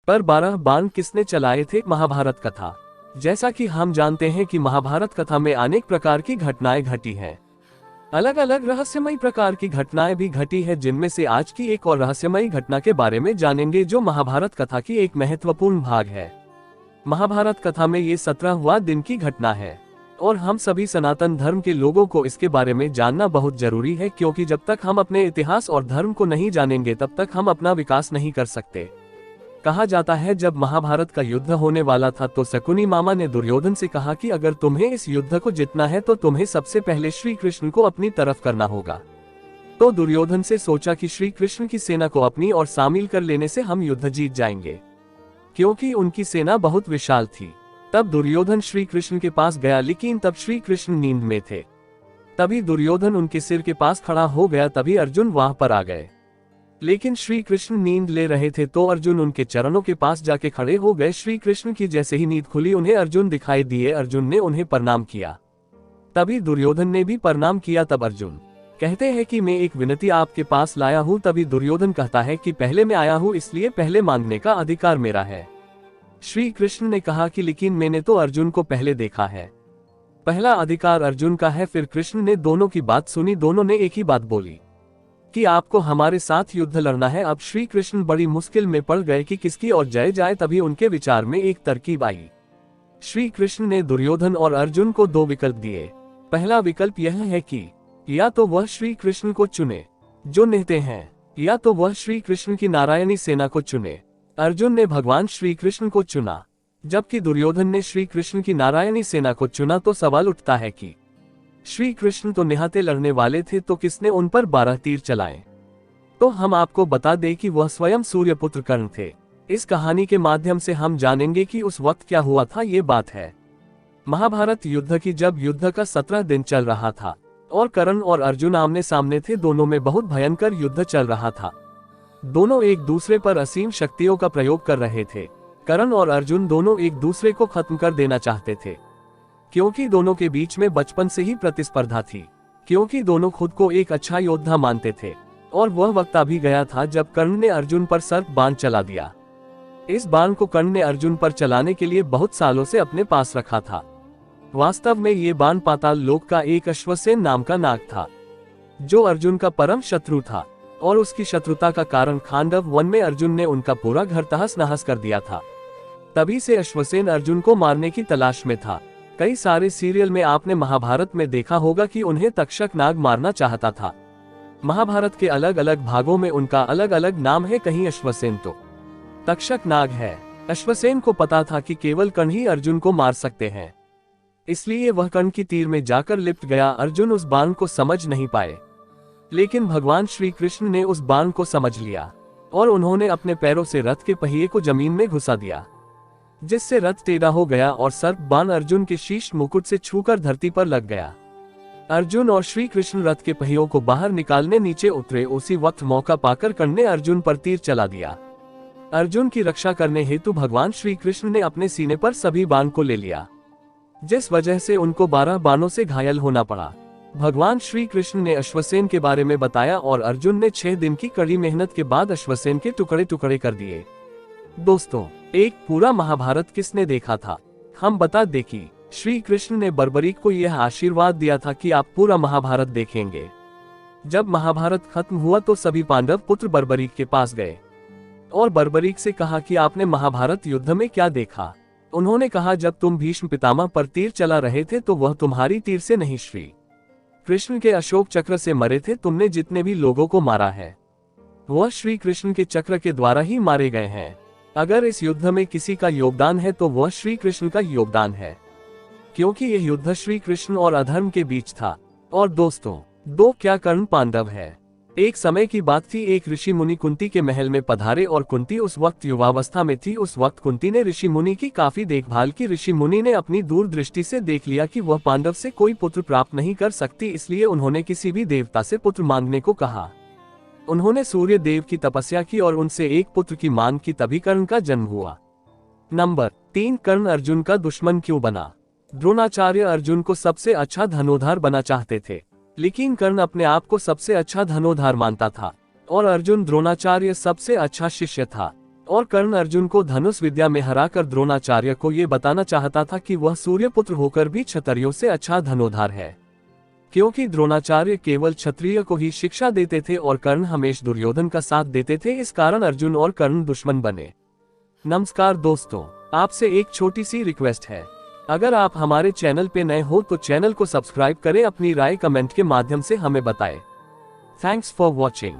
पर 12 बाण किसने चलाए थे? महाभारत कथा। जैसा कि हम जानते हैं कि महाभारत कथा में अनेक प्रकार की घटनाएं घटी हैं। अलग अलग रहस्यमयी प्रकार की घटनाएं भी घटी है, जिनमें से आज की एक और रहस्यमयी घटना के बारे में जानेंगे, जो महाभारत कथा की एक महत्वपूर्ण भाग है। महाभारत कथा में ये 17वां दिन की घटना है और हम सभी सनातन धर्म के लोगों को इसके बारे में जानना बहुत जरूरी है, क्योंकि जब तक हम अपने इतिहास और धर्म को नहीं जानेंगे तब तक हम अपना विकास नहीं कर सकते। कहा जाता है जब महाभारत का युद्ध होने वाला था तो शकुनी मामा ने दुर्योधन से कहा कि अगर तुम्हें इस युद्ध को जीतना है तो तुम्हें सबसे पहले श्री कृष्ण को अपनी तरफ करना होगा। तो दुर्योधन से सोचा कि श्री कृष्ण की सेना को अपनी और शामिल कर लेने से हम युद्ध जीत जाएंगे, क्योंकि उनकी सेना बहुत विशाल थी। तब दुर्योधन श्री कृष्ण के पास गया, लेकिन तब श्री कृष्ण नींद में थे। तभी दुर्योधन उनके सिर के पास खड़ा हो गया। तभी अर्जुन वहां पर आ गए, लेकिन श्री कृष्ण नींद ले रहे थे तो अर्जुन उनके चरणों के पास जाके खड़े हो गए। श्री कृष्ण की जैसे ही नींद खुली उन्हें अर्जुन दिखाई दिए। अर्जुन ने उन्हें प्रणाम किया, तभी दुर्योधन ने भी प्रणाम किया। तब अर्जुन कहते हैं कि मैं एक विनती आपके पास लाया हूँ। तभी दुर्योधन कहता है कि पहले मैं आया हूँ, इसलिए पहले मांगने का अधिकार मेरा है। श्री कृष्ण ने कहा कि लेकिन मैंने तो अर्जुन को पहले देखा है, पहला अधिकार अर्जुन का है। फिर कृष्ण ने दोनों की बात सुनी। दोनों ने एक ही बात बोली कि आपको हमारे साथ युद्ध लड़ना है। अब श्री कृष्ण बड़ी मुश्किल में पड़ गए कि किसकी ओर जय जाए। तभी उनके विचार में एक तरकीब आई। श्री कृष्ण ने दुर्योधन और अर्जुन को 2 विकल्प दिए। पहला विकल्प यह है कि या तो वह श्री कृष्ण को चुने जो निहते हैं, या तो वह श्री कृष्ण की नारायणी सेना को चुने। अर्जुन ने भगवान श्री कृष्ण को चुना, जबकि दुर्योधन ने श्री कृष्ण की नारायणी सेना को चुना। तो सवाल उठता है कि श्री कृष्ण तो निहत्थे लड़ने वाले थे, तो किसने उन पर 12 तीर चलाए? तो हम आपको बता दें कि वह स्वयं सूर्यपुत्र कर्ण थे। इस कहानी के माध्यम से हम जानेंगे कि उस वक्त क्या हुआ था। ये बात है महाभारत युद्ध की, जब युद्ध का 17 दिन चल रहा था और कर्ण और अर्जुन आमने सामने थे। दोनों में बहुत भयंकर युद्ध चल रहा था। दोनों एक दूसरे पर असीम शक्तियों का प्रयोग कर रहे थे। कर्ण और अर्जुन दोनों एक दूसरे को खत्म कर देना चाहते थे, क्योंकि दोनों के बीच में बचपन से ही प्रतिस्पर्धा थी, क्योंकि दोनों खुद को एक अच्छा योद्धा मानते थे। और वह वक्त अभी गया था जब कर्ण ने अर्जुन पर सर्प बाण चला दिया। इस बाण को कर्ण ने अर्जुन पर चलाने के लिए बहुत सालों से अपने पास रखा था। वास्तव में ये बाण पाताल लोक का एक अश्वसेन नाम का नाग था, जो अर्जुन का परम शत्रु था। और उसकी शत्रुता का कारण खांडव वन में अर्जुन ने उनका पूरा घर तहस नहस कर दिया था। तभी से अश्वसेन अर्जुन को मारने की तलाश में था। कई सारे सीरियल में आपने महाभारत में देखा होगा कि उन्हें तक्षक नाग मारना चाहता था। महाभारत के अलग अलग भागों में उनका अलग अलग नाम है। कहीं अश्वसेन तो तक्षक नाग है। अश्वसेन को पता था कि केवल कर्ण ही अर्जुन को मार सकते हैं, इसलिए वह कर्ण की तीर में जाकर लिपट गया। अर्जुन उस बाण को समझ नहीं पाए, लेकिन भगवान श्री कृष्ण ने उस बाण को समझ लिया और उन्होंने अपने पैरों से रथ के पहिए को जमीन में घुसा दिया, जिससे रथ टेढ़ा हो गया और सर्प बाण अर्जुन के शीश मुकुट से छूकर धरती पर लग गया। अर्जुन और श्री कृष्ण रथ के पहियों को बाहर निकालने नीचे उतरे। उसी वक्त मौका पाकर कर्ण ने अर्जुन पर तीर चला दिया। अर्जुन की रक्षा करने हेतु भगवान श्री कृष्ण ने अपने सीने पर सभी बाण को ले लिया, जिस वजह से उनको 12 बाणों से घायल होना पड़ा। भगवान श्री कृष्ण ने अश्वसेन के बारे में बताया और अर्जुन ने 6 दिन की कड़ी मेहनत के बाद अश्वसेन के टुकड़े टुकड़े कर दिए। दोस्तों, एक पूरा महाभारत किसने देखा था? हम बता दें कि श्री कृष्ण ने बर्बरीक को यह आशीर्वाद दिया था कि आप पूरा महाभारत देखेंगे। जब महाभारत खत्म हुआ तो सभी पांडव पुत्र बर्बरीक के पास गए और बर्बरीक से कहा कि आपने महाभारत युद्ध में क्या देखा? उन्होंने कहा, जब तुम भीष्म पितामह पर तीर चला रहे थे तो वह तुम्हारी तीर से नहीं, श्री कृष्ण के अशोक चक्र से मरे थे। तुमने जितने भी लोगों को मारा है वह श्री कृष्ण के चक्र के द्वारा ही मारे गए हैं। अगर इस युद्ध में किसी का योगदान है तो वह श्री कृष्ण का योगदान है, क्योंकि यह युद्ध श्री कृष्ण और अधर्म के बीच था। और दोस्तों, 2 क्या कर्ण पांडव है? एक समय की बात थी, एक ऋषि मुनि कुंती के महल में पधारे और कुंती उस वक्त युवावस्था में थी। उस वक्त कुंती ने ऋषि मुनि की काफी देखभाल की। ऋषि मुनि ने अपनी दूरदृष्टि से देख लिया कि वह पांडव से कोई पुत्र प्राप्त नहीं कर सकती, इसलिए उन्होंने किसी भी देवता से पुत्र मांगने को कहा। उन्होंने सूर्य देव की तपस्या की और उनसे एक पुत्र की मांग की, तभी कर्ण का जन्म हुआ। नंबर 3, कर्ण अर्जुन का दुश्मन क्यों बना? द्रोणाचार्य अर्जुन को सबसे अच्छा धनुर्धर बना चाहते थे, लेकिन कर्ण अपने आप को सबसे अच्छा धनुर्धर मानता था और अर्जुन द्रोणाचार्य सबसे अच्छा शिष्य था। और कर्ण अर्जुन को धनुष विद्या में हराकर द्रोणाचार्य को ये बताना चाहता था कि वह सूर्यपुत्र होकर भी क्षत्रियों से अच्छा धनुर्धर है। क्योंकि द्रोणाचार्य केवल क्षत्रिय को ही शिक्षा देते थे और कर्ण हमेशा दुर्योधन का साथ देते थे, इस कारण अर्जुन और कर्ण दुश्मन बने। नमस्कार दोस्तों, आपसे एक छोटी सी रिक्वेस्ट है, अगर आप हमारे चैनल पे नए हो तो चैनल को सब्सक्राइब करें, अपनी राय कमेंट के माध्यम से हमें बताएं। Thanks for watching.